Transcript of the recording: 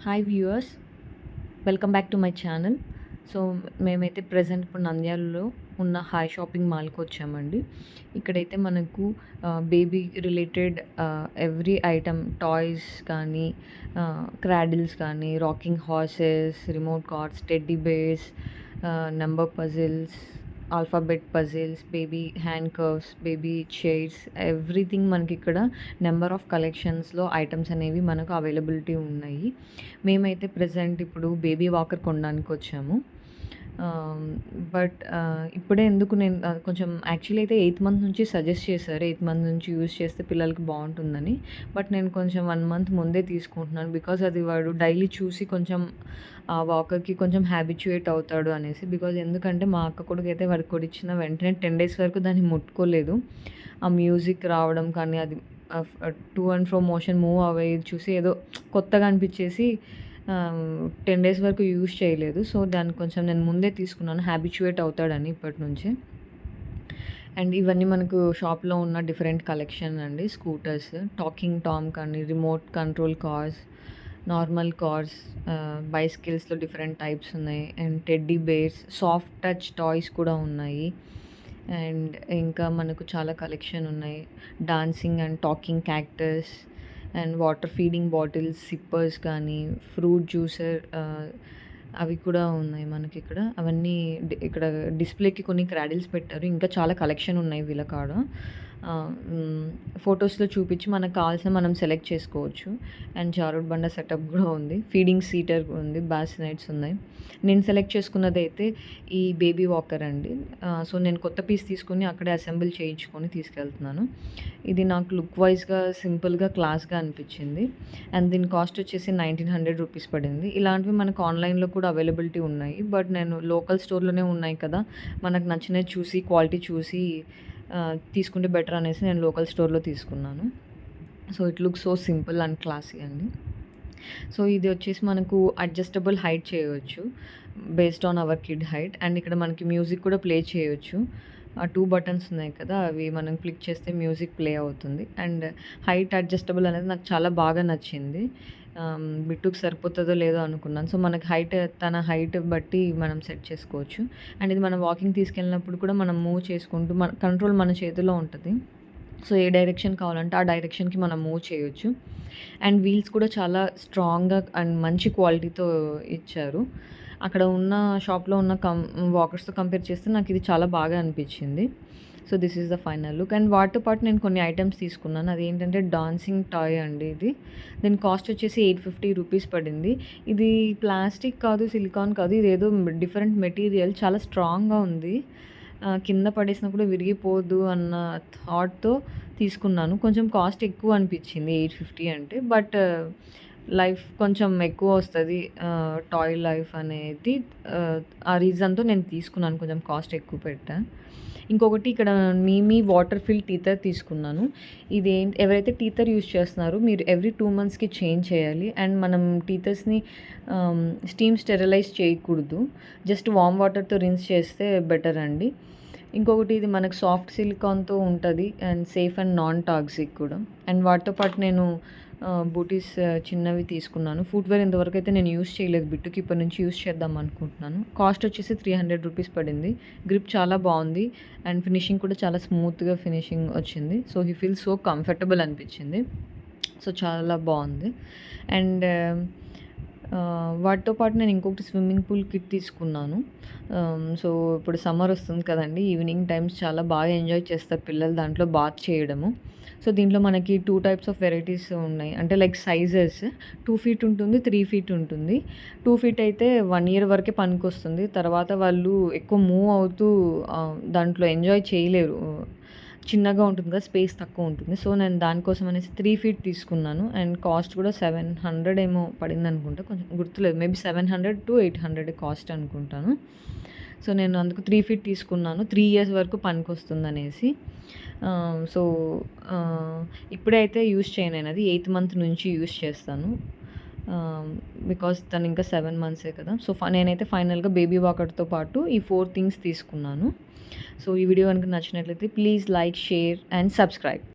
Hi viewers, welcome back to my channel. So మేమైతే present ఇప్పుడు నంద్యాలలో ఉన్న హాయ్ షాపింగ్ మాల్కి వచ్చామండి. ఇక్కడైతే మనకు baby related every item, toys కానీ, క్రాడిల్స్ కానీ, rocking horses, remote cars, teddy bears, number puzzles, alphabet puzzles, baby hand curves, baby chairs, everything మనకి ఇక్కడ నెంబర్ ఆఫ్ కలెక్షన్స్లో ఐటమ్స్ అనేవి మనకు అవైలబిలిటీ ఉన్నాయి. మేమైతే ప్రజెంట్ ఇప్పుడు బేబీ వాకర్ కొనడానికి వచ్చాము. బట్ ఇప్పుడే ఎందుకు నేను కొంచెం యాక్చువల్లీ అయితే 8th మంత్ నుంచి సజెస్ట్ చేశారు. 8th మంత్ నుంచి యూజ్ చేస్తే పిల్లలకి బాగుంటుందని. బట్ నేను కొంచెం 1 మంత్ ముందే తీసుకుంటున్నాను. బికాజ్ అది వాడు డైలీ చూసి కొంచెం ఆ వాకర్‌కి కొంచెం హ్యాబిచ్యుయేట్ అవుతాడు అనేసి. బికాజ్ ఎందుకంటే మా అక్క కొడుకైతే వాడికి కొనిచ్చిన వెంటనే 10 డేస్ వరకు దాన్ని ముట్టుకోలేదు. ఆ మ్యూజిక్ రావడం కానీ, అది to and fro motion move అయ్యేది చూసి ఏదో కొత్తగా అనిపించేసి 10 డేస్ వరకు యూజ్ చేయలేదు. సో దాన్ని కొంచెం నేను ముందే తీసుకున్నాను, హ్యాబిచ్యుయేట్ అవుతాడని ఇప్పటి నుంచే. అండ్ ఇవన్నీ మనకు షాప్‌లో ఉన్న డిఫరెంట్ కలెక్షన్ అండి. స్కూటర్స్, టాకింగ్ టామ్ కానీ, remote control cars, normal cars, బైసికిల్స్‌లో డిఫరెంట్ టైప్స్ ఉన్నాయి. And teddy bears, soft touch toys కూడా ఉన్నాయి. అండ్ ఇంకా మనకు చాలా కలెక్షన్ ఉన్నాయి. Dancing and talking cactus and water feeding bottles, sippers కానీ, ఫ్రూట్ జ్యూసర్, అవి కూడా ఉన్నాయి మనకిక్కడ. అవన్నీ ఇక్కడ డిస్‌ప్లేకి కొన్ని క్రాడిల్స్ పెట్టారు. ఇంకా చాలా కలెక్షన్ ఉన్నాయి వీళ్ళ కాడ. ఫొటోస్‌లో చూపించి మనకు కావాల్సినవి మనం సెలెక్ట్ చేసుకోవచ్చు. అండ్ జారుడు బండ సెటప్ కూడా ఉంది. ఫీడింగ్ సీటర్ ఉంది. బాసినైట్స్ ఉన్నాయి. నేను సెలెక్ట్ చేసుకున్నదైతే ఈ బేబీ వాకర్ అండి. సో నేను కొత్త పీస్ తీసుకొని అక్కడే అసెంబుల్ చేయించుకొని తీసుకెళ్తున్నాను. ఇది నాకు లుక్ వైజ్‌గా సింపుల్‌గా, క్లాస్‌గా అనిపించింది. అండ్ దీని కాస్ట్ వచ్చేసి 1900 రూపీస్ పడింది. ఇలాంటివి మనకు ఆన్‌లైన్‌లో కూడా అవైలబిలిటీ ఉన్నాయి. బట్ నేను లోకల్ స్టోర్‌లోనే ఉన్నాయి కదా, మనకు నచ్చినవి చూసి, క్వాలిటీ చూసి తీసుకుంటే బెటర్ అనేసి నేను లోకల్ స్టోర్‌లో తీసుకున్నాను. So it looks so simple and classy అండి. సో ఇది వచ్చేసి మనకు అడ్జస్టబుల్ హైట్ చేయవచ్చు based on hour kid height. And ఇక్కడ మనకి మ్యూజిక్ కూడా ప్లే చేయొచ్చు. ఆ 2 బటన్స్ ఉన్నాయి కదా, అవి మనం క్లిక్ చేస్తే మ్యూజిక్ ప్లే అవుతుంది. అండ్ హైట్ అడ్జస్టబుల్ అనేది నాకు చాలా బాగా నచ్చింది. బిట్టుకి సరిపోతుందో లేదో అనుకున్నాను. సో మనకి తన హైట్ బట్టి మనం సెట్ చేసుకోవచ్చు. అండ్ ఇది మనం వాకింగ్ తీసుకెళ్ళినప్పుడు కూడా మనం మూవ్ చేసుకుంటూ మన కంట్రోల్ మన చేతిలో ఉంటుంది. సో ఏ డైరెక్షన్ కావాలంటే ఆ డైరెక్షన్‌కి మనం మూవ్ చేయొచ్చు. అండ్ వీల్స్ కూడా చాలా స్ట్రాంగ్‌గా అండ్ మంచి క్వాలిటీతో ఇచ్చారు. అక్కడ ఉన్న షాప్‌లో ఉన్న వాకర్స్‌తో కంపేర్ చేస్తే నాకు ఇది చాలా బాగా అనిపించింది. So this is the final look. And వాటితో పాటు నేను కొన్ని ఐటమ్స్ తీసుకున్నాను. అదేంటంటే డాన్సింగ్ టాయ్ అండి ఇది. దీని కాస్ట్ వచ్చేసి 850 రూపీస్ పడింది. ఇది ప్లాస్టిక్ కాదు, సిలికాన్ కాదు. ఇదేదో డిఫరెంట్ మెటీరియల్, చాలా స్ట్రాంగ్‌గా ఉంది. కింద పడేసినా కూడా విరిగిపోదు అన్న థాట్‌తో తీసుకున్నాను. కొంచెం కాస్ట్ ఎక్కువ అనిపించింది 850 అంటే. బట్ లైఫ్ కొంచెం ఎక్కువ వస్తది. టాయ్ లైఫ్ అనేది ఆ రీజన్‌తో నేను తీసుకున్నాను. కొంచెం కాస్ట్ ఎక్కువ పెట్టా. ఇంకొకటి ఇక్కడ మీమీ వాటర్ ఫిల్ టీథర్ తీసుకున్నాను. ఎవరైతే టీథర్ యూజ్ చేస్తున్నారో మీరు ఎవ్రీ 2 మంత్స్‌కి చేంజ్ చేయాలి. అండ్ మనం టీథర్స్‌ని స్టీమ్ స్టెరిలైజ్ చేయకూడదు. జస్ట్ వార్మ్ వాటర్‌తో రిన్స్ చేస్తే బెటర్ అండి. ఇంకొకటి ఇది మనకు సాఫ్ట్ సిలికాన్‌తో ఉంటది. And safe and non toxic కూడా. అండ్ వాటితో పాటు నేను బూటీస్ చిన్నవి తీసుకున్నాను. ఫుట్‌వేర్ ఇంతవరకైతే నేను యూజ్ చేయలేదు. బిట్టుకి ఇప్పటి నుంచి యూజ్ చేద్దాం అనుకుంటున్నాను. కాస్ట్ వచ్చేసి 300 రూపీస్ పడింది. గ్రిప్ చాలా బాగుంది. అండ్ ఫినిషింగ్ కూడా చాలా స్మూత్‌గా ఫినిషింగ్ వచ్చింది. So he feels so comfortable అనిపించింది. సో చాలా బాగుంది. అండ్ వాటితో పాటు నేను ఇంకొకటి స్విమ్మింగ్ పూల్ కిట్ తీసుకున్నాను. సో ఇప్పుడు సమ్మర్ వస్తుంది కదండీ! ఈవినింగ్ టైమ్స్ చాలా బాగా ఎంజాయ్ చేస్తారు పిల్లలు దాంట్లో బాత్ చేయడము. సో దీంట్లో మనకి 2 టైప్స్ ఆఫ్ వెరైటీస్ ఉన్నాయి. అంటే లైక్ సైజెస్ 2 ఫీట్ ఉంటుంది, 3 ఫీట్ ఉంటుంది. 2 ఫీట్ అయితే 1 ఇయర్ వరకే పనికొస్తుంది. తర్వాత వాళ్ళు ఎక్కువ మూవ్ అవుతూ దాంట్లో ఎంజాయ్ చేయలేరు. చిన్నగా ఉంటుంది కదా, స్పేస్ తక్కువ ఉంటుంది. సో నేను దానికోసం అనేసి 3 ఫీట్ తీసుకున్నాను. అండ్ కాస్ట్ కూడా 700 ఏమో పడిందనుకుంటా. కొంచెం గుర్తులేదు. మేబీ 700-800 కాస్ట్ అనుకుంటాను. సో నేను అందుకు 3 ఫీట్ తీసుకున్నాను. 3 ఇయర్స్ వరకు పనికొస్తుందనేసి. సో ఇప్పుడైతే యూజ్ చేయను నేనది. 8th మంత్ నుంచి యూజ్ చేస్తాను. బికాజ్ తను ఇంకా 7 మంత్సే కదా. సో నేనైతే ఫైనల్‌గా బేబీ వాకర్‌తో పాటు ఈ 4 థింగ్స్ తీసుకున్నాను. సో ఈ వీడియో కనుక నచ్చినట్లయితే please like, share and subscribe.